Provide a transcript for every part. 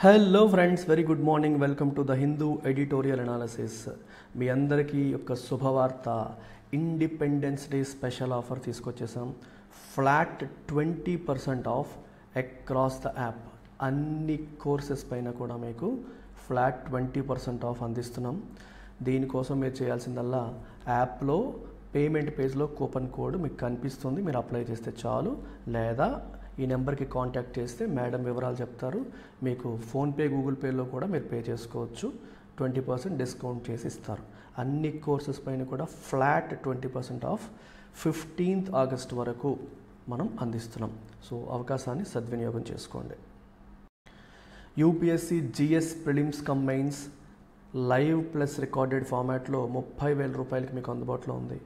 Hello friends, very good morning. Welcome to the Hindu editorial analysis. మీ అందరికీ ఒక శుభవార్త, ఇండిపెండెన్స్ డే స్పెషల్ ఆఫర్ తీసుకొచ్చేసాం. Flat 20% off across the app. అన్ని courses పైన కూడా మీకు ఫ్లాట్ 20% ఆఫ్ అందిస్తున్నాం. దీనికోసం మీరు చేయాల్సిందల్లా యాప్లో పేమెంట్ పేజ్లో కూపన్ కోడ్ మీకు కనిపిస్తుంది, మీరు అప్లై చేస్తే చాలు. లేదా ఈ నెంబర్కి కాంటాక్ట్ చేస్తే మేడం వివరాలు చెప్తారు. మీకు ఫోన్పే, గూగుల్ పేలో కూడా మీరు పే చేసుకోవచ్చు. 20% డిస్కౌంట్ చేసి ఇస్తారు. అన్ని కోర్సెస్ పైన కూడా ఫ్లాట్ 20% ఆఫ్ 15th ఆగస్ట్ వరకు మనం అందిస్తున్నాం. సో అవకాశాన్ని సద్వినియోగం చేసుకోండి. UPSC GS prelims cum mains live plus recorded ఫార్మాట్లో 30,000 రూపాయలకి మీకు అందుబాటులో ఉంది.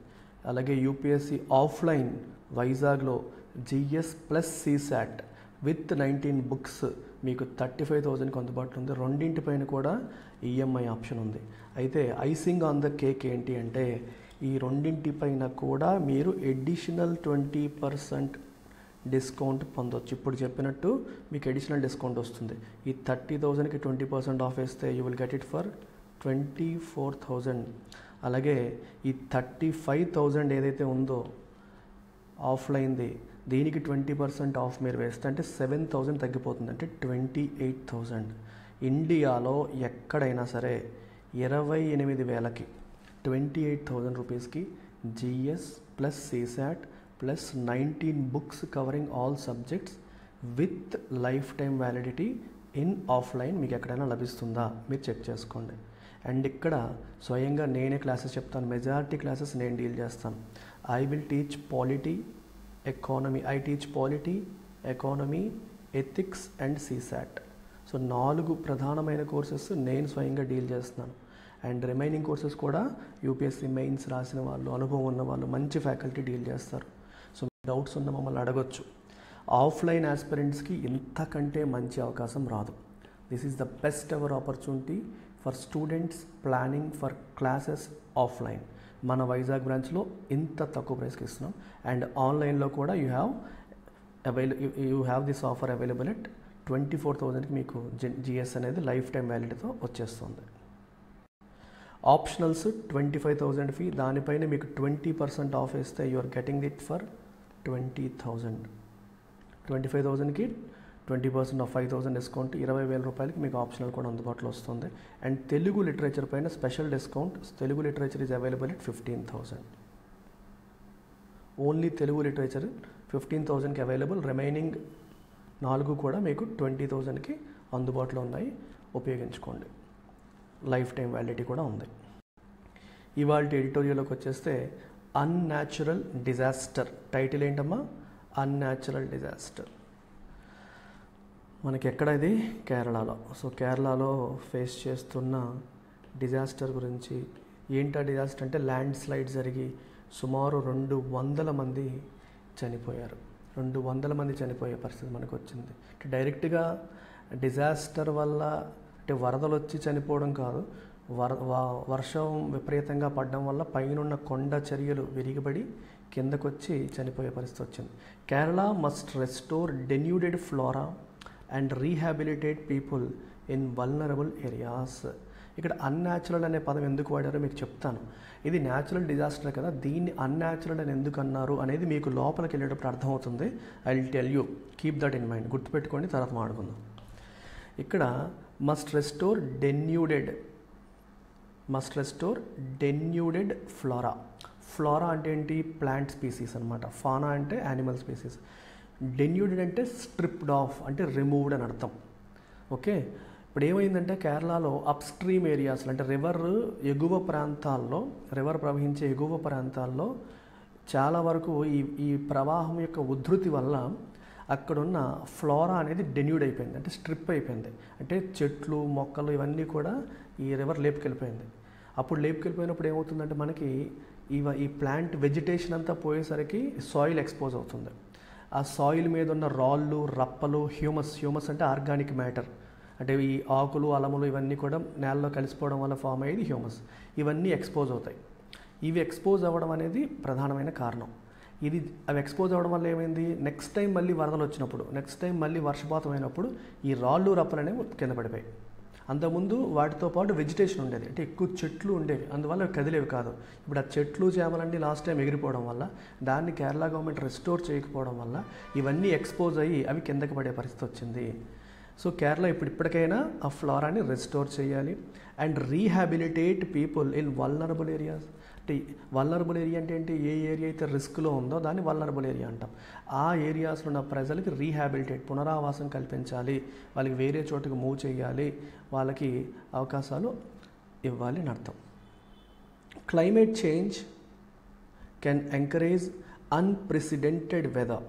అలాగే యూపీఎస్సీ ఆఫ్లైన్ వైజాగ్లో GS plus CSAT with 19 books మీకు 35,000కి అందుబాటులో ఉంది. రెండింటిపైన కూడా ఈఎంఐ ఆప్షన్ ఉంది. అయితే ఐసింగ్ ఆన్ ద కేక్ ఏంటి అంటే, ఈ రెండింటిపైన కూడా మీరు ఎడిషనల్ 20% డిస్కౌంట్ పొందవచ్చు. ఇప్పుడు చెప్పినట్టు మీకు ఎడిషనల్ డిస్కౌంట్ వస్తుంది. ఈ 30,000కి 20% ఆఫ్ వేస్తే you will get it for 24,000. అలాగే ఈ 35,000 ఏదైతే ఉందో ఆఫ్లైన్ది, దీనికి 20% ఆఫ్ మీరు వేస్తే అంటే 7,000 తగ్గిపోతుంది, అంటే 28,000. ఇండియాలో ఎక్కడైనా సరే 28,000కి 28,000 రూపీస్కి GS plus CSAT plus 19 books covering all subjects with lifetime validity in offline మీకు ఎక్కడైనా లభిస్తుందా మీరు చెక్ చేసుకోండి. అండ్ ఇక్కడ స్వయంగా నేనే క్లాసెస్ చెప్తాను. మెజారిటీ క్లాసెస్ నేను డీల్ చేస్తాను. I will teach polity, economy. I teach polity, economy, ethics and CSAT. So 4 ప్రధానమైన కోర్సెస్ నేను స్వయంగా డీల్ చేస్తున్నాను. అండ్ రిమైనింగ్ కోర్సెస్ కూడా యూపీఎస్సీ మెయిన్స్ రాసిన వాళ్ళు, అనుభవం ఉన్న వాళ్ళు, మంచి ఫ్యాకల్టీ డీల్ చేస్తారు. సో డౌట్స్ ఉన్న మమ్మల్ని అడగొచ్చు. ఆఫ్లైన్ ఆస్పిరెంట్స్కి ఇంతకంటే మంచి అవకాశం రాదు. This is the best ever opportunity for students planning for classes offline. మన వైజాగ్ బ్రాంచ్లో ఇంత తక్కువ ప్రైస్కి ఇస్తున్నాం. అండ్ ఆన్లైన్లో కూడా you have this offer available at 24,000కి మీకు జిఎస్ అనేది లైఫ్ టైం వ్యాలిడీతో వచ్చేస్తుంది. ఆప్షనల్స్ 25,000 ఫీ, దానిపైన మీకు 20% ఆఫ్ వేస్తే you are getting it for 20,000. 25,000కి 20% ఆఫ్ 5,000 డిస్కౌంట్, 20,000 రూపాయలకి మీకు ఆప్షనల్ కూడా అందుబాటులో వస్తుంది. అండ్ తెలుగు లిటరేచర్ పైన special discount. Telugu literature is available at 15,000. Only Telugu literature 15,000కి అవైలబుల్. రిమైనింగ్ 4 కూడా మీకు 20,000కి అందుబాటులో ఉన్నాయి, ఉపయోగించుకోండి. లైఫ్ టైం వ్యాలిడిటీ కూడా ఉంది. ఇవాళ ఎడిటోరియల్లోకి వచ్చేస్తే అన్యాచురల్ డిజాస్టర్. టైటిల్ ఏంటమ్మా? Unnatural disaster. మనకి ఎక్కడ ఇది? కేరళలో. సో కేరళలో ఫేస్ చేస్తున్న డిజాస్టర్ గురించి. ఏంటా డిజాస్టర్ అంటే, ల్యాండ్ స్లైడ్ జరిగి సుమారు 200 మంది చనిపోయారు. 200 మంది చనిపోయే పరిస్థితి మనకు వచ్చింది. అంటే డైరెక్ట్గా డిజాస్టర్ వల్ల అంటే వరదలు వచ్చి చనిపోవడం కాదు, వర్షం విపరీతంగా పడడం వల్ల పైనున్న కొండ చర్యలు విరిగిపడి కిందకొచ్చి చనిపోయే పరిస్థితి వచ్చింది. Kerala must restore denuded flora and rehabilitate people in vulnerable areas. ఇక్కడ అన్యాచురల్ అనే పదం ఎందుకు వాడారో మీకు చెప్తాను. ఇది న్యాచురల్ డిజాస్టర్ కదా, దీన్ని అన్యాచురల్ అని ఎందుకు అన్నారు అనేది మీకు లోపలికి వెళ్ళేటప్పుడు అర్థమవుతుంది. I will tell you, keep that in mind. గుర్తుపెట్టుకోండి, తర్వాత మాట్లాడుకుందాం. ఇక్కడ must restore denuded flora. Flora అంటే ఏంటి? ప్లాంట్ స్పీసీస్ అనమాట. ఫానా అంటే యానిమల్ స్పీసీస్. డెన్యూడెడ్ అంటే స్ట్రిప్డ్ ఆఫ్, అంటే రిమూవ్డ్ అని అర్థం. ఓకే, ఇప్పుడు ఏమైందంటే కేరళలో అప్ స్ట్రీమ్ ఏరియాస్లో, అంటే రివర్ ప్రవహించే ఎగువ ప్రాంతాల్లో చాలా వరకు ఈ ప్రవాహం యొక్క ఉధృతి వల్ల అక్కడున్న ఫ్లోరా అనేది డెన్యూడ్ అయిపోయింది, అంటే స్ట్రిప్ అయిపోయింది. అంటే చెట్లు, మొక్కలు ఇవన్నీ కూడా ఈ రివర్ లేపుకెళ్ళిపోయింది. అప్పుడు లేపుకెళ్ళిపోయినప్పుడు ఏమవుతుందంటే మనకి ఈ ప్లాంట్ వెజిటేషన్ అంతా పోయేసరికి సాయిల్ ఎక్స్పోజ్ అవుతుంది. ఆ సాయిల్ మీద ఉన్న రాళ్ళు, రప్పలు, హ్యూమస్ అంటే ఆర్గానిక్ మ్యాటర్, అంటే ఈ ఆకులు, అలములు ఇవన్నీ కూడా నేలలో కలిసిపోవడం వల్ల ఫామ్ అయ్యేది హ్యూమస్. ఇవన్నీ ఎక్స్పోజ్ అవుతాయి. ఇవి ఎక్స్పోజ్ అవ్వడం అనేది ప్రధానమైన కారణం. ఇది అవి ఎక్స్పోజ్ అవ్వడం వల్ల ఏమైంది, నెక్స్ట్ టైం మళ్ళీ వరదలు వచ్చినప్పుడు, నెక్స్ట్ టైం మళ్ళీ వర్షపాతం అయినప్పుడు ఈ రాళ్ళు రప్పలు అనేవి కింద పడిపోయాయి. అంతకుముందు వాటితో పాటు వెజిటేషన్ ఉండేది, అంటే ఎక్కువ చెట్లు ఉండేవి, అందువల్ల అవి కదిలేవి కాదు. ఇప్పుడు ఆ చెట్లు చేమలన్నీ లాస్ట్ టైం ఎగిరిపోవడం వల్ల, దాన్ని కేరళ గవర్నమెంట్ రెస్టోర్ చేయకపోవడం వల్ల ఇవన్నీ ఎక్స్పోజ్ అయ్యి అవి కిందకి పడే పరిస్థితి వచ్చింది. సో కేరళ ఇప్పటికైనా ఆ ఫ్లోరాని రెస్టోర్ చేయాలి and rehabilitate people in vulnerable areas. అంటే వల్నరబుల్ ఏరియా అంటే ఏంటి, ఏ ఏరియా అయితే రిస్క్లో ఉందో దాన్ని వల్నరబుల్ ఏరియా అంటాం. ఆ ఏరియాస్లో ఉన్న ప్రజలకి రీహాబిలిటేట్, పునరావాసం కల్పించాలి, వాళ్ళకి వేరే చోటుకు మూవ్ చేయాలి, వాళ్ళకి అవకాశాలు ఇవ్వాలి అని అర్థం. Climate change can encourage unprecedented weather,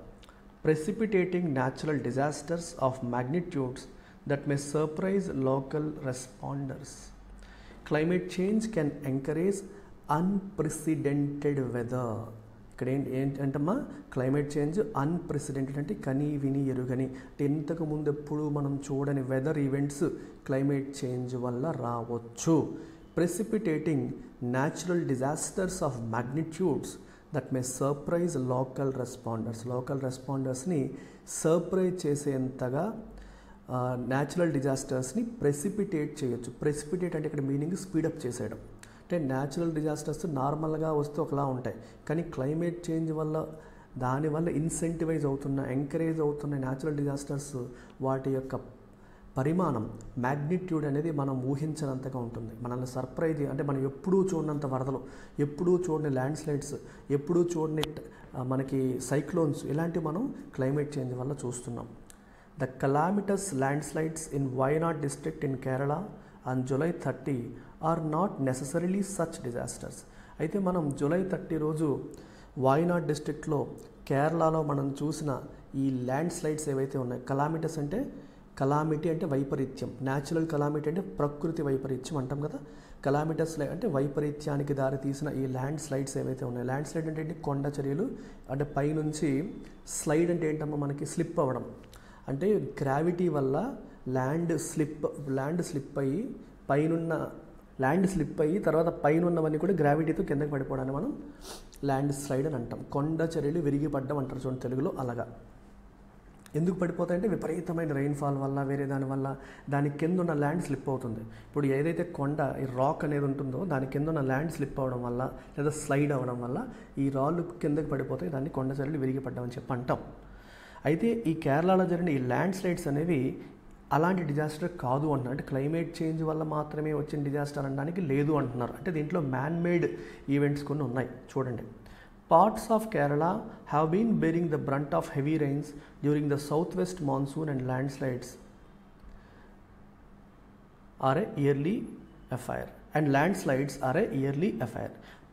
precipitating natural disasters of magnitudes that may surprise local responders. Climate change can encourage unprecedented weather. ఇక్కడ ఏంటమ్మా, క్లైమేట్ చేంజ్ అన్ప్రెసిడెంటెడ్ అంటే కని విని ఎరుగని, ఇంతకు ముందు ఎప్పుడు మనం చూడని వెదర్ ఈవెంట్స్ క్లైమేట్ చేంజ్ వల్ల రావచ్చు. Precipitating natural disasters of magnitudes that may surprise local రెస్పాండర్స్ని సర్ప్రైజ్ చేసేంతగా న్యాచురల్ డిజాస్టర్స్ని ప్రెసిపిటేట్ చేయొచ్చు. ప్రెసిపిటేట్ అంటే ఇక్కడ మీనింగ్ స్పీడప్ చేసేయడం. అంటే న్యాచురల్ డిజాస్టర్స్ నార్మల్గా వస్తే ఒకలా ఉంటాయి, కానీ క్లైమేట్ చేంజ్ వల్ల దానివల్ల ఇన్సెంటివైజ్ అవుతున్న, ఎంకరేజ్ అవుతున్న న్యాచురల్ డిజాస్టర్స్ వాటి యొక్క పరిమాణం, మ్యాగ్నిట్యూడ్ అనేది మనం ఊహించినంతగా ఉంటుంది. మనల్ని సర్ప్రైజ్, అంటే మనం ఎప్పుడూ చూడనంత వరదలు, ఎప్పుడూ చూడని ల్యాండ్ స్లైడ్స్, ఎప్పుడూ చూడని మనకి సైక్లోన్స్, ఇలాంటివి మనం క్లైమేట్ చేంజ్ వల్ల చూస్తున్నాం. The calamitous landslides in Wayanad district in Kerala on July 30 are not necessarily such disasters. అయితే మనం జూలై 30 రోజు వాయనాడ్ డిస్ట్రిక్ట్లో కేరళలో మనం చూసిన ఈ ల్యాండ్ స్లైడ్స్ ఏవైతే ఉన్నాయి, కలామిటస్ అంటే కలామిటీ అంటే వైపరీత్యం, న్యాచురల్ కలామిటీ అంటే ప్రకృతి వైపరీత్యం అంటాం కదా. కలామిటస్ అంటే వైపరీత్యానికి దారి తీసిన ఈ ల్యాండ్ స్లైడ్స్ ఏవైతే ఉన్నాయి, ల్యాండ్ స్లైడ్ అంటే ఏంటి, కొండ చర్యలు, అంటే పైనుంచి స్లైడ్ అంటే ఏంటమ్మా మనకి స్లిప్ అవ్వడం, అంటే గ్రావిటీ వల్ల ల్యాండ్ స్లిప్ అయ్యి పైనున్న ల్యాండ్ స్లిప్ అయ్యి తర్వాత పైన ఉన్నవన్నీ కూడా గ్రావిటీతో కిందకి పడిపోవడాన్ని మనం ల్యాండ్ స్లైడ్ అని అంటాం. కొండ చర్యలు విరిగిపడ్డం అంటారు చూడండి తెలుగులో. అలాగా ఎందుకు పడిపోతాయంటే విపరీతమైన రెయిన్ఫాల్ వల్ల, వేరే దానివల్ల దాని కింద ఉన్న ల్యాండ్ స్లిప్ అవుతుంది. ఇప్పుడు ఏదైతే కొండ, ఈ రాక్ అనేది ఉంటుందో దాని కింద ఉన్న ల్యాండ్ స్లిప్ అవ్వడం వల్ల లేదా స్లైడ్ అవ్వడం వల్ల ఈ రాళ్ళు కిందకి పడిపోతాయి, దాన్ని కొండ చర్యలు విరిగిపడ్డం అని చెప్పి అంటాం. అయితే ఈ కేరళలో జరిగిన ఈ ల్యాండ్ స్లైడ్స్ అనేవి అలాంటి డిజాస్టర్ కాదు అంటున్నారు. అంటే క్లైమేట్ చేంజ్ వల్ల మాత్రమే వచ్చిన డిజాస్టర్ అనడానికి లేదు అంటున్నారు. అంటే దీంట్లో మ్యాన్ మేడ్ ఈవెంట్స్ కొన్ని ఉన్నాయి చూడండి. Parts of Kerala have been bearing the brunt of heavy rains during the southwest monsoon, and landslides are a yearly affair.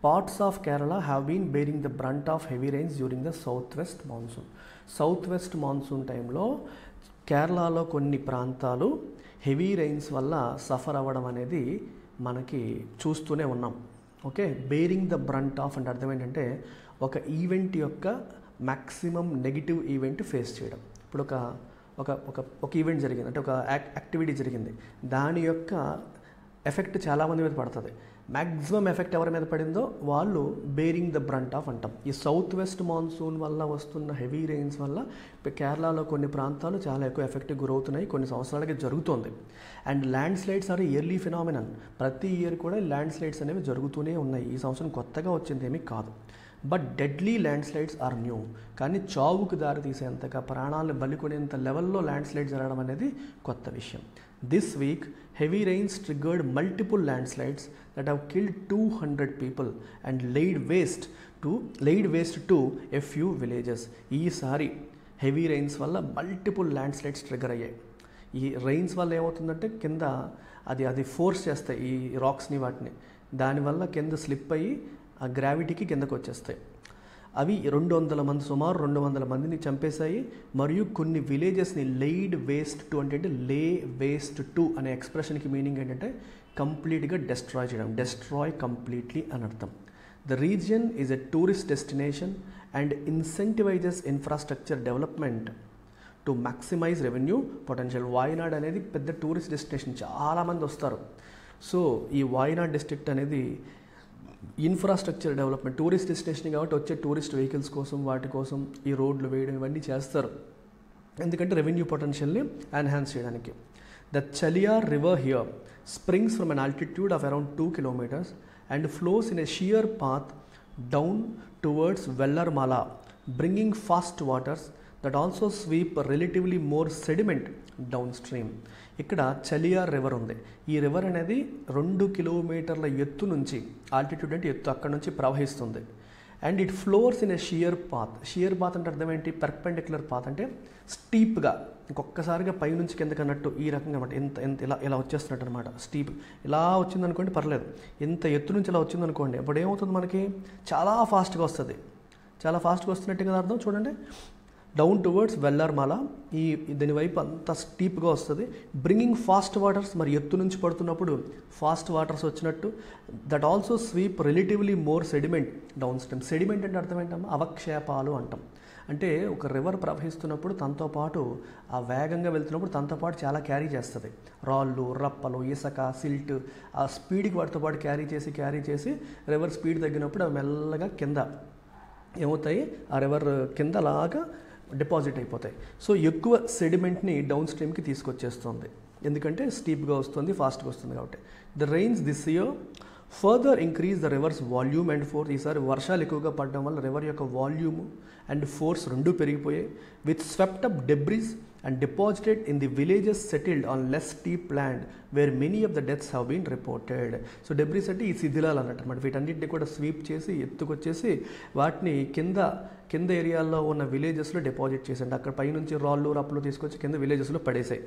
Parts of Kerala have been bearing the brunt of heavy rains during the southwest monsoon. Southwest monsoon టైంలో కేరళలో కొన్ని ప్రాంతాలు heavy rains వల్ల suffer అవ్వడం అనేది మనకి చూస్తూనే ఉన్నాం. Okay, bearing the brunt of అంటే అర్థం ఏంటంటే ఒక ఈవెంట్ యొక్క మ్యాక్సిమం నెగిటివ్ ఈవెంట్ ఫేస్ చేయడం. ఇప్పుడు ఒక ఈవెంట్ జరిగింది, అంటే ఒక యాక్టివిటీ జరిగింది, దాని యొక్క ఎఫెక్ట్ చాలామంది మీద పడుతుంది. మ్యాక్సిమం ఎఫెక్ట్ ఎవరి మీద పడిందో వాళ్ళు బేరింగ్ ద బ్రంట్ ఆఫ్ అంటాం. ఈ సౌత్ వెస్ట్ మాన్సూన్ వల్ల వస్తున్న హెవీ రెయిన్స్ వల్ల కేరళలో కొన్ని ప్రాంతాలు చాలా ఎక్కువ ఎఫెక్ట్కి గురవుతున్నాయి, కొన్ని సంవత్సరాలకి జరుగుతుంది. And land slides are yearly phenomenon. ప్రతి ఇయర్ కూడా ల్యాండ్ స్లైడ్స్ అనేవి జరుగుతూనే ఉన్నాయి, ఈ సంవత్సరం కొత్తగా వచ్చింది ఏమీ కాదు. But deadly land slides are new. కానీ చావుకు దారి తీసేంతగా, ప్రాణాలను బలికొనేంత లెవెల్లో ల్యాండ్ స్లైడ్ జరగడం అనేది కొత్త విషయం. This week, heavy rains triggered multiple landslides that have killed 200 people and laid waste to a few villages. ఈసారి హెవీ రెయిన్స్ వల్ల మల్టిపుల్ ల్యాండ్ స్లైడ్స్ ట్రిగర్ అయ్యాయి. ఈ రెయిన్స్ వల్ల ఏమవుతుందంటే కింద అది ఫోర్స్ చేస్తాయి ఈ రాక్స్ని, వాటిని, దానివల్ల కింద స్లిప్ అయ్యి ఆ గ్రావిటీకి కిందకు వచ్చేస్తాయి. అవి 200 మంది, సుమారు 200 మందిని చంపేశాయి. మరియు కొన్ని విలేజెస్ని లెయిడ్ వేస్ట్ టు అంటే లే వేస్ట్ టు అనే ఎక్స్ప్రెషన్కి మీనింగ్ ఏంటంటే కంప్లీట్గా డెస్ట్రాయ్ చేయడం, డెస్ట్రాయ్ కంప్లీట్లీ అని అర్థం. The region is a tourist destination and incentivizes infrastructure development to maximize revenue potential. Wayanad అనేది పెద్ద టూరిస్ట్ డెస్టినేషన్, చాలామంది వస్తారు. సో ఈ వాయనాడ్ డిస్ట్రిక్ట్ అనేది ఇన్ఫ్రాస్ట్రక్చర్ డెవలప్మెంట్, టూరిస్ట్ డెస్టినేషన్ కాబట్టి వచ్చే టూరిస్ట్ వెహికల్స్ కోసం వాటి కోసం ఈ రోడ్లు వేయడం ఇవన్నీ చేస్తారు, ఎందుకంటే రెవెన్యూ పొటెన్షియల్ని ఎన్హాన్స్ చేయడానికి. The Chaliyar river here springs from an altitude of around 2 kilometers and flows in a sheer path down towards Vellarmala, bringing fast waters that also sweep relatively more sediment downstream. ఇక్కడ Chaliyar river ఉంది. ఈ river అనేది 2 కిలోమీటర్ల ఎత్తు నుంచి, altitude అంటే ఎత్తు, అక్కడ నుంచి ప్రవహిస్తుంది. And it floors in a shear path. Shear path అంటే అర్థం ఏంటి? పర్పెండిక్యులర్ పాత్ అంటే స్టీప్గా, ఇంకొకసారిగా పైనుంచి కిందకి అన్నట్టు ఈ రకంగా అనమాట. ఎంత ఇలా వచ్చేస్తున్నట్టు అనమాట. స్టీప్ ఇలా వచ్చిందనుకోండి పర్లేదు, ఇంత ఎత్తు నుంచి ఇలా వచ్చిందనుకోండి అప్పుడు ఏమవుతుంది, మనకి చాలా ఫాస్ట్గా వస్తుంది. చాలా ఫాస్ట్గా వస్తున్నట్టు కదా అర్థం. చూడండి, డౌన్ టువర్డ్స్ వెల్లార్మాల, దీని వైపు అంతా స్టీప్గా వస్తుంది. బ్రింగింగ్ ఫాస్ట్ వాటర్స్, మరి ఎత్తు నుంచి పడుతున్నప్పుడు ఫాస్ట్ వాటర్స్ వచ్చినట్టు. That also sweep relatively more sediment down stream. Sediment అంటే అర్థం ఏంటమ్మా? అవక్షేపాలు అంటాం. అంటే ఒక రివర్ ప్రవహిస్తున్నప్పుడు తనతో పాటు, ఆ వేగంగా వెళ్తున్నప్పుడు తనతో పాటు చాలా క్యారీ చేస్తుంది. రాళ్ళు, రప్పలు, ఇసుక, సిల్ట్, ఆ స్పీడ్కి వాటితో పాటు క్యారీ చేసి రివర్ స్పీడ్ తగ్గినప్పుడు అవి మెల్లగా కింద ఏమవుతాయి, ఆ రివర్ కింద అలాగా డిపాజిట్ అయిపోతాయి. సో ఎక్కువ సెడిమెంట్ని డౌన్ స్ట్రీమ్కి తీసుకొచ్చేస్తుంది, ఎందుకంటే స్టీప్గా వస్తుంది, ఫాస్ట్గా వస్తుంది కాబట్టి. The rains this year further increase the reverse volume and force. ఈసారి వర్షాలు ఎక్కువగా పడడం వల్ల రివర్ యొక్క వాల్యూమ్ అండ్ ఫోర్స్ రెండూ పెరిగిపోయాయి. With swept up debris and deposited in the villages settled on less steep land where many of the deaths have been reported. So debris అంటే ఈ శిథిలాలు అన్నట్టు అనమాట. వీటన్నిటిని కూడా స్వీప్ చేసి ఎత్తుకొచ్చేసి వాటిని కింద ఏరియాల్లో ఉన్న విలేజెస్లో డిపాజిట్ చేసండి. అక్కడ పైనుంచి రాళ్ళు, రప్పులు తీసుకొచ్చి కింద విలేజెస్లో పడేసాయి.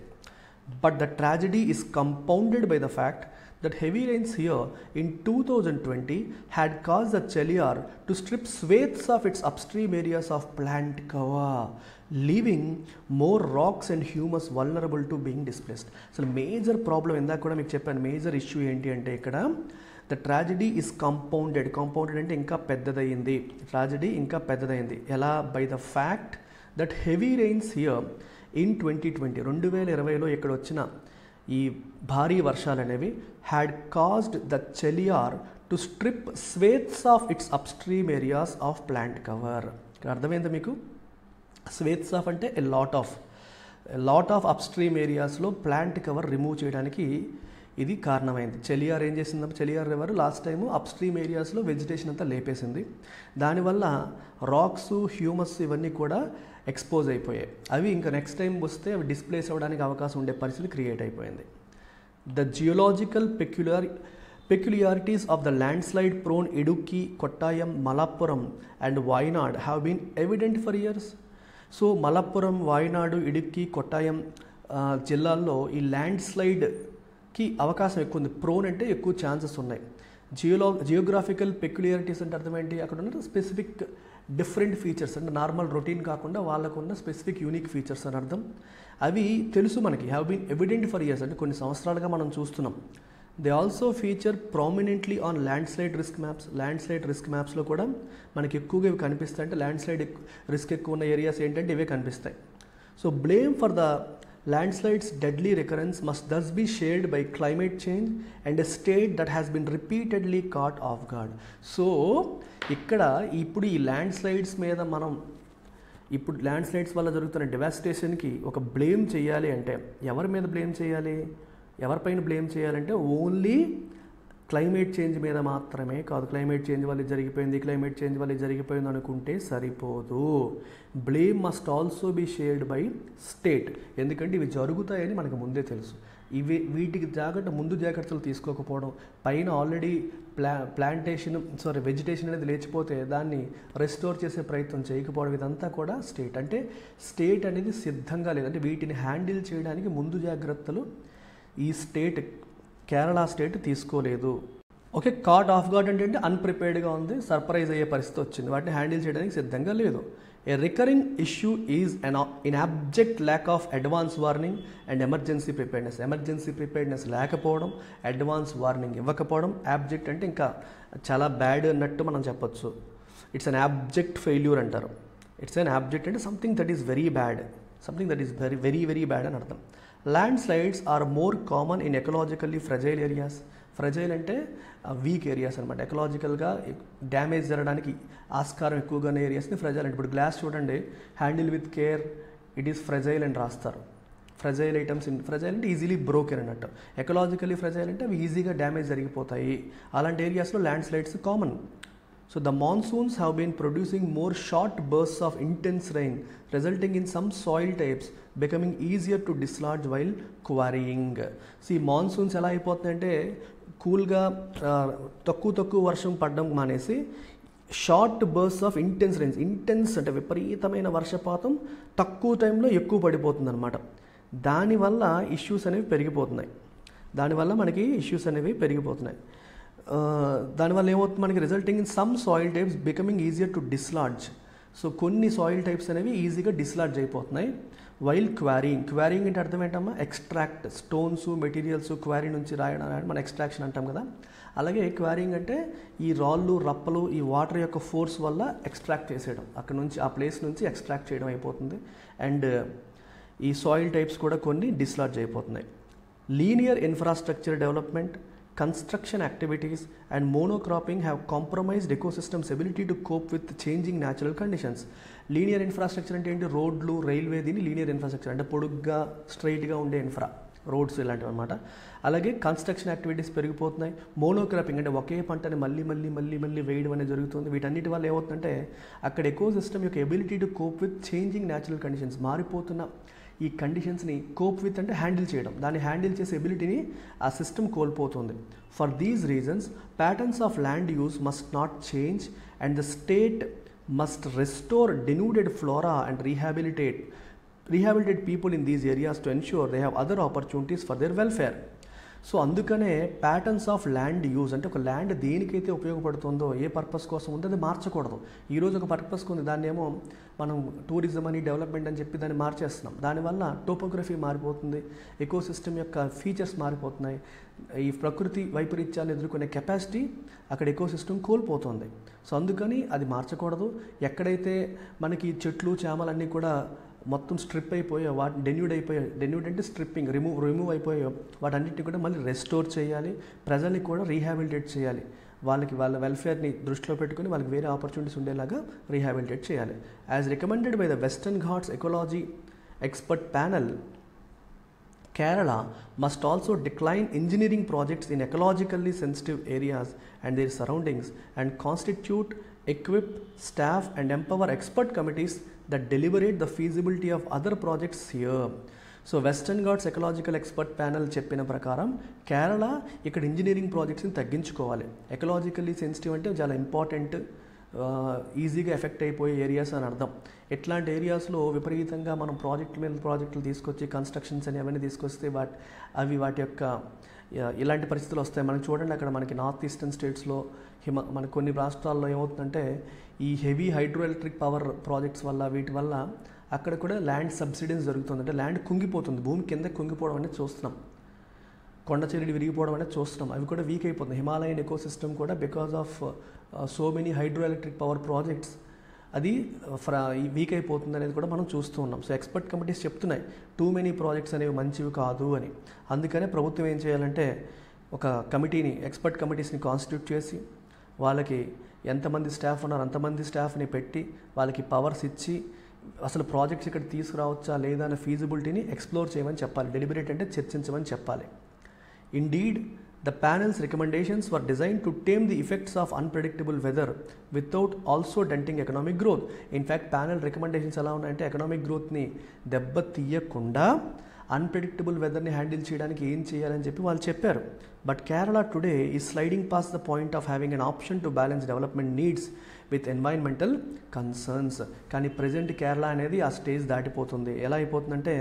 But the tragedy is compounded by the fact that heavy rains here in 2020 had caused the Chaliar to strip swathes of its upstream areas of plant cover, leaving more rocks and humus vulnerable to being displaced. So major problem ఇందాక కూడా మీకు చెప్పాను, major issue ఏంటి అంటే ఇక్కడ the tragedy is compounded అంటే ఇంకా పెద్దదయ్యింది. Tragedy ఇంకా పెద్దదైంది ఎలా? By the fact that heavy rains here in 2020లో ఇక్కడ వచ్చిన ఈ భారీ వర్షాలు అనేవి had caused the Chaliyar to strip swathes of its upstream areas of plant cover. ఇక్కడ అర్థమైందా మీకు? స్వేత్స్ ఆఫ్ అంటే ఎ లాట్ ఆఫ్ అప్స్ట్రీమ్ ఏరియాస్లో ప్లాంట్ కవర్ రిమూవ్ చేయడానికి ఇది కారణమైంది. చెలియార్ ఏం చేసిందంటే, Chaliyar river last time upstream ఏరియాస్లో వెజిటేషన్ అంతా లేపేసింది. దానివల్ల రాక్స్, హ్యూమస్ ఇవన్నీ కూడా ఎక్స్పోజ్ అయిపోయాయి. అవి ఇంకా నెక్స్ట్ టైం వస్తే అవి డిస్ప్లేస్ అవ్వడానికి అవకాశం ఉండే పరిస్థితి క్రియేట్ అయిపోయింది. The geological peculiarities of the landslide prone Idukki, Kottayam, Malappuram and Wayanad have been evident for years. So Malappuram, Wayanad, Idukki, Kottayam జిల్లాల్లో ఈ ల్యాండ్ స్లైడ్కి అవకాశం ఎక్కువ ఉంది. ప్రోన్ అంటే ఎక్కువ ఛాన్సెస్ ఉన్నాయి. జియోగ్రాఫికల్ పెక్యులియారిటీస్ అంటే అర్థం ఏంటి? అక్కడ ఉన్న స్పెసిఫిక్ డిఫరెంట్ ఫీచర్స్, అంటే నార్మల్ రొటీన్ కాకుండా వాళ్ళకు ఉన్న స్పెసిఫిక్ యూనిక్ ఫీచర్స్ అని అర్థం. అవి తెలుసు మనకి, have been evident for years, అంటే కొన్ని సంవత్సరాలుగా మనం చూస్తున్నాం. They also feature prominently on landslide risk maps. Landslide risk మ్యాప్స్లో కూడా మనకి ఎక్కువగా ఇవి కనిపిస్తాయి. అంటే ల్యాండ్ స్లైడ్ రిస్క్ ఎక్కువ ఉన్న ఏరియాస్ ఏంటంటే ఇవే కనిపిస్తాయి. So blame for the land slides deadly recurrence must thus be shared by climate change and a state that has been repeatedly caught off guard. So ఇక్కడ ఇప్పుడు ఈ ల్యాండ్ స్లైడ్స్ మీద ఇప్పుడు ల్యాండ్ స్లైడ్స్ వల్ల జరుగుతున్న డివాస్టేషన్కి ఒక బ్లేమ్ చేయాలి అంటే ఎవరి మీద బ్లేమ్ చేయాలి? ఎవరిపైన బ్లేమ్ చేయాలంటే ఓన్లీ క్లైమేట్ చేంజ్ మీద మాత్రమే కాదు. క్లైమేట్ చేంజ్ వల్ల జరిగిపోయింది అనుకుంటే సరిపోదు. Blame must also be shared by state. ఎందుకంటే ఇవి జరుగుతాయని మనకు ముందే తెలుసు. వీటికి ముందు జాగ్రత్తలు తీసుకోకపోవడం, పైన ఆల్రెడీ వెజిటేషన్ అనేది లేచిపోతే దాన్ని రెస్టోర్ చేసే ప్రయత్నం చేయకపోవడం, ఇదంతా కూడా స్టేట్. అంటే స్టేట్ అనేది సిద్ధంగా లేదు, అంటే వీటిని హ్యాండిల్ చేయడానికి ముందు జాగ్రత్తలు ఈ స్టేట్, కేరళ స్టేట్ తీసుకోలేదు. ఓకే, కాట్ ఆఫ్ గార్డ్ అంటే అన్ప్రిపేర్డ్గా ఉంది, సర్ప్రైజ్ అయ్యే పరిస్థితి వచ్చింది, వాటిని హ్యాండిల్ చేయడానికి సిద్ధంగా లేదు. A recurring issue is an abject lack of advance warning and emergency preparedness లేకపోవడం, అడ్వాన్స్ వార్నింగ్ ఇవ్వకపోవడం. అబ్జెక్ట్ అంటే ఇంకా చాలా బ్యాడ్ అన్నట్టు మనం చెప్పొచ్చు. ఇట్స్ అన్ అబ్జెక్ట్ ఫెయిల్యూర్ అంటారు. ఇట్స్ అన్ అబ్జెక్ట్ అంటే something that is very bad, very very bad అని అర్థం. Landslides are more common in ecologically fragile areas fragile అంటే వీక్ ఏరియాస్ అనమాట, ఎకలాజికల్గా డ్యామేజ్ జరగడానికి ఆస్కారం ఎక్కువగా ఉన్న ఏరియాస్ని ఫ్రెజైల్ అంటే. ఇప్పుడు గ్లాస్ చూడండి, handle with care it is fragile అని రాస్తారు. ఫ్రెజైల్ ఐటమ్స్ ఫ్రెజైల్ అంటే ఈజీలీ బ్రోకెన్ అన్నట్టు. ఎకలాజికలీ ఫ్రెజైల్ అంటే అవి ఈజీగా డ్యామేజ్ జరిగిపోతాయి. అలాంటి ఏరియాస్లో land slides common. So the monsoons have been producing more short bursts of intense rain, resulting in some soil types becoming easier to dislodge while quarrying. See, monsoons ఎలా అయిపోతుందంటే కూల్గా తక్కువ వర్షం పడడం మానేసి short bursts of intense rains, intense అంటే విపరీతమైన వర్షపాతం తక్కువ టైంలో ఎక్కువ పడిపోతుంది అనమాట. దానివల్ల ఇష్యూస్ అనేవి పెరిగిపోతున్నాయి. దానివల్ల ఏమవుతుంది మనకి, resulting in some soil types becoming easier to dislodge. So కొన్ని సాయిల్ టైప్స్ అనేవి ఈజీగా డిస్లాడ్జ్ అయిపోతున్నాయి. వైల్ క్వారీయింగ్ అంటే అర్థం ఏంటమ్మా, ఎక్స్ట్రాక్ట్ స్టోన్స్ మెటీరియల్స్ క్వారీ నుంచి రాయడం మన ఎక్స్ట్రాక్షన్ అంటాం కదా. అలాగే క్వారీయింగ్ అంటే ఈ రాళ్ళు రప్పలు ఈ వాటర్ యొక్క ఫోర్స్ వల్ల ఎక్స్ట్రాక్ట్ చేసేయడం, అక్కడ నుంచి ఆ ప్లేస్ నుంచి ఎక్స్ట్రాక్ట్ చేయడం అయిపోతుంది. అండ్ ఈ సాయిల్ టైప్స్ కూడా కొన్ని డిస్లాడ్జ్ అయిపోతున్నాయి. Linear infrastructure development, construction activities and monocropping have compromised ecosystems ability to cope with changing natural conditions. Linear infrastructure అంటే ఏంటి, రోడ్లు రైల్వే, దీన్ని లీనియర్ ఇన్ఫ్రాస్ట్రక్చర్ అంటే పొడుగ్గా స్ట్రైట్గా ఉండే రోడ్స్ ఇలాంటివి అనమాట. అలాగే కన్స్ట్రక్షన్ యాక్టివిటీస్ పెరిగిపోతున్నాయి. మోనోక్రాపింగ్ అంటే ఒకే పంటని మళ్ళీ వేయడం అనేది జరుగుతుంది. వీటన్నిటి వల్ల ఏమవుతుందంటే అక్కడ ఎకోసిస్టమ్ యొక్క ability to cope with changing natural conditions, మారిపోతున్న ఈ కండిషన్స్ని కోప్ విత్ అంటే హ్యాండిల్ చేయడం, దాన్ని హ్యాండిల్ చేసే ఎబిలిటీని ఆ సిస్టమ్ కోల్పోతుంది. For these reasons patterns of land use must not change and the state must restore denuded flora and rehabilitate people in these areas to ensure they have other opportunities for their welfare. So అందుకనే patterns of land use అంటే ఒక land దేనికైతే ఉపయోగపడుతుందో, ఏ purpose కోసం ఉందో అది మార్చకూడదు. ఈరోజు ఒక పర్పస్కి ఉంది, దాన్ని ఏమో మనం టూరిజం అని డెవలప్మెంట్ అని చెప్పి దాన్ని మార్చేస్తున్నాం. దానివల్ల టోపోగ్రఫీ మారిపోతుంది, ఎకోసిస్టమ్ యొక్క ఫీచర్స్ మారిపోతున్నాయి, ఈ ప్రకృతి వైపరీత్యాలు ఎదుర్కొనే కెపాసిటీ అక్కడ ఎకోసిస్టమ్ కోల్పోతుంది. సో అందుకని అది మార్చకూడదు. ఎక్కడైతే మనకి చెట్లు చేమలన్నీ కూడా మొత్తం స్ట్రిప్ అయిపోయా, డెన్యూడ్ అంటే స్ట్రిప్పింగ్ రిమూవ్ అయిపోయా, వాటన్నిటిని కూడా మళ్ళీ రెస్టోర్ చేయాలి, ప్రజల్ని కూడా రీహాబిలిటేట్ చేయాలి. వాళ్ళ వెల్ఫేర్ని దృష్టిలో పెట్టుకుని వాళ్ళకి వేరే ఆపర్చునిటీస్ ఉండేలాగా రీహాబిలిటేట్ చేయాలి. As recommended by the western Ghats ecology expert panel, Kerala must also decline engineering projects in ecologically sensitive areas and their surroundings and constitute, equip, staff and empower expert committees that deliberate the feasibility of other projects here. So western Ghats ecological expert panel చెప్పిన ప్రకారం కేరళ ఇక్కడ engineering ప్రాజెక్ట్స్ని తగ్గించుకోవాలి. Ecologically sensitive అంటే చాలా important, ఈజీగా effect అయిపోయే areas అని అర్థం. ఎట్లాంటి ఏరియాస్లో విపరీతంగా మనం ప్రాజెక్టులు తీసుకొచ్చి కన్స్ట్రక్షన్స్ అని అవన్నీ తీసుకొస్తే వాటి యొక్క ఇలాంటి పరిస్థితులు వస్తాయి. మనం చూడండి, అక్కడ మనకి నార్త్ ఈస్టర్న్ స్టేట్స్లో మన కొన్ని రాష్ట్రాల్లో ఏమవుతుందంటే ఈ heavy hydro electric power projects వల్ల వీటి వల్ల అక్కడ కూడా ల్యాండ్ సబ్సిడీస్ జరుగుతుంది. అంటే ల్యాండ్ కుంగిపోతుంది, భూమి కింద కుంగిపోవడం అనేది చూస్తున్నాం, కొండ చర్యలు విరిగిపోవడం అనేది చూస్తున్నాం. అవి కూడా వీక్ అయిపోతుంది. హిమాలయన్ ఎకోసిస్టమ్ కూడా because of so many hydro electric power projects అది వీక్ అయిపోతుంది అనేది కూడా మనం చూస్తూ ఉన్నాం. సో ఎక్స్పర్ట్ కమిటీస్ చెప్తున్నాయి టూ మెనీ ప్రాజెక్ట్స్ అనేవి మంచివి కాదు అని. అందుకనే ప్రభుత్వం ఏం చేయాలంటే ఒక కమిటీని, ఎక్స్పర్ట్ కమిటీస్ని కాన్స్టిట్యూట్ చేసి వాళ్ళకి ఎంతమంది స్టాఫ్ ఉన్నారో అంతమంది స్టాఫ్ని పెట్టి వాళ్ళకి పవర్స్ ఇచ్చి అసలు ప్రాజెక్ట్స్ ఇక్కడ తీసుకురావచ్చా లేదా అనే ఫీజిబిలిటీని ఎక్స్ప్లోర్ చేయమని చెప్పాలి. డెలిబరేట్ అంటే చర్చించమని చెప్పాలి. Indeed, the panel's recommendations were designed to tame the effects of unpredictable weather without also denting economic growth. In fact, panel recommendations ఎలా ఉన్నాయంటే ఎకనామిక్ గ్రోత్ని దెబ్బ తీయకుండా అన్ప్రెడిక్టబుల్ వెదర్ని హ్యాండిల్ చేయడానికి ఏం చేయాలని చెప్పి వాళ్ళు చెప్పారు. But Kerala today is sliding pass the point of having an option to balance development needs with environmental concerns. కానీ ప్రజెంట్ కేరళ అనేది ఆ స్టేజ్ దాటిపోతుంది. ఎలా అయిపోతుందంటే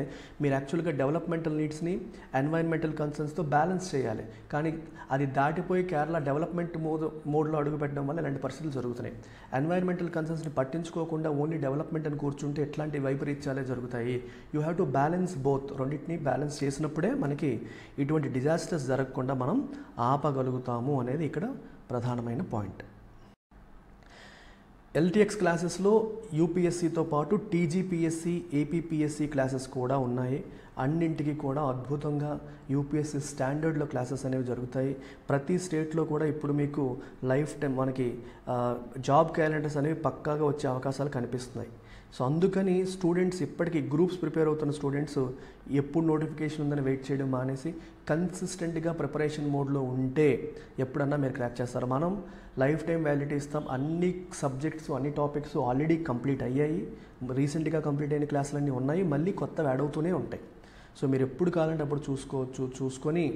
మీరు యాక్చువల్గా డెవలప్మెంటల్ నీడ్స్ని ఎన్వైరన్మెంటల్ కన్సర్న్స్తో బ్యాలెన్స్ చేయాలి, కానీ అది దాటిపోయి కేరళ డెవలప్మెంట్ మోడ్లో అడుగు పెట్టడం వల్ల ఇలాంటి పరిస్థితులు జరుగుతున్నాయి. ఎన్వైరన్మెంటల్ కన్సర్న్స్ని పట్టించుకోకుండా ఓన్లీ డెవలప్మెంట్ అని కూర్చుంటే ఎట్లాంటి వైపరీత్యాలే జరుగుతాయి. You have to balance both, రెండింటిని బ్యాలెన్స్ చేసినప్పుడే మనకి ఇటువంటి డిజాస్టర్స్ జరగకుండా మనం ఆపగలుగుతాము అనేది ఇక్కడ ప్రధానమైన పాయింట్. ఎల్టీఎక్స్ క్లాసెస్లో యూపీఎస్సీతో పాటు టీజీపీఎస్సీ, ఏపీపీఎస్సీ క్లాసెస్ కూడా ఉన్నాయి. అన్నింటికి కూడా అద్భుతంగా యూపీఎస్సీ స్టాండర్డ్లో క్లాసెస్ అనేవి జరుగుతాయి. ప్రతి స్టేట్లో కూడా ఇప్పుడు మీకు లైఫ్ టైం మనకి జాబ్ క్యాలెండర్స్ అనేవి పక్కాగా వచ్చే అవకాశాలు కనిపిస్తున్నాయి. సో అందుకని స్టూడెంట్స్ ఇప్పటికీ గ్రూప్స్ ప్రిపేర్ అవుతున్న స్టూడెంట్స్ ఎప్పుడు నోటిఫికేషన్ ఉందని వెయిట్ చేయడం మానేసి కన్సిస్టెంట్గా ప్రిపరేషన్ మోడ్లో ఉంటే ఎప్పుడన్నా మీరు క్రాక్ చేస్తారు. మనం లైఫ్ టైం వ్యాలిడిటీ ఇస్తాం. అన్ని సబ్జెక్ట్స్ అన్ని టాపిక్స్ ఆల్రెడీ కంప్లీట్ అయ్యాయి. రీసెంట్గా కంప్లీట్ అయిన క్లాసులన్నీ ఉన్నాయి, మళ్ళీ కొత్తవి యాడ్ అవుతూనే ఉంటాయి. సో మీరు ఎప్పుడు కావాలంటే అప్పుడు చూసుకొని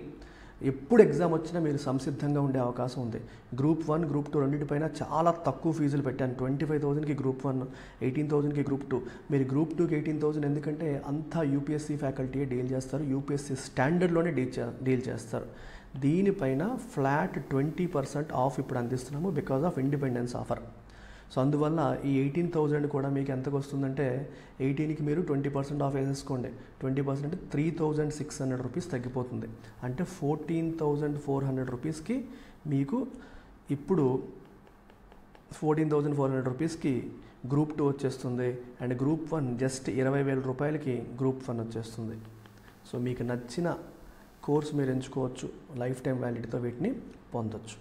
ఎప్పుడు ఎగ్జామ్ వచ్చినా మీరు సంసిద్ధంగా ఉండే అవకాశం ఉంది. గ్రూప్ 1 గ్రూప్ 2 రెండింటిపైన చాలా తక్కువ ఫీజులు పెట్టాను. 25,000కి గ్రూప్ 1, 18,000కి గ్రూప్ 2. మీరు గ్రూప్ 2కి 18,000 ఎందుకంటే అంతా యూపీఎస్సీ ఫ్యాకల్టీయే డీల్ చేస్తారు, యూపీఎస్సీ స్టాండర్డ్లోనే డీల్ చేస్తారు. దీనిపైన ఫ్లాట్ 20% ఆఫ్ ఇప్పుడు అందిస్తున్నాము because of independence offer. So అందువల్ల ఈ 18,000 కూడా మీకు ఎంతకు వస్తుందంటే 18కి మీరు 20% ఆఫ్ వేసేసుకోండి. 20% అంటే 3,600 రూపీస్ తగ్గిపోతుంది. అంటే 14,400 రూపీస్కి మీకు ఇప్పుడు 14,400 రూపీస్కి గ్రూప్ 2 వచ్చేస్తుంది. అండ్ గ్రూప్ 1 జస్ట్ 20,000 రూపాయలకి గ్రూప్ 1 వచ్చేస్తుంది. సో మీకు నచ్చిన కోర్స్ మీరు ఎంచుకోవచ్చు, లైఫ్ టైం వ్యాలిడిటీతో వీటిని పొందొచ్చు.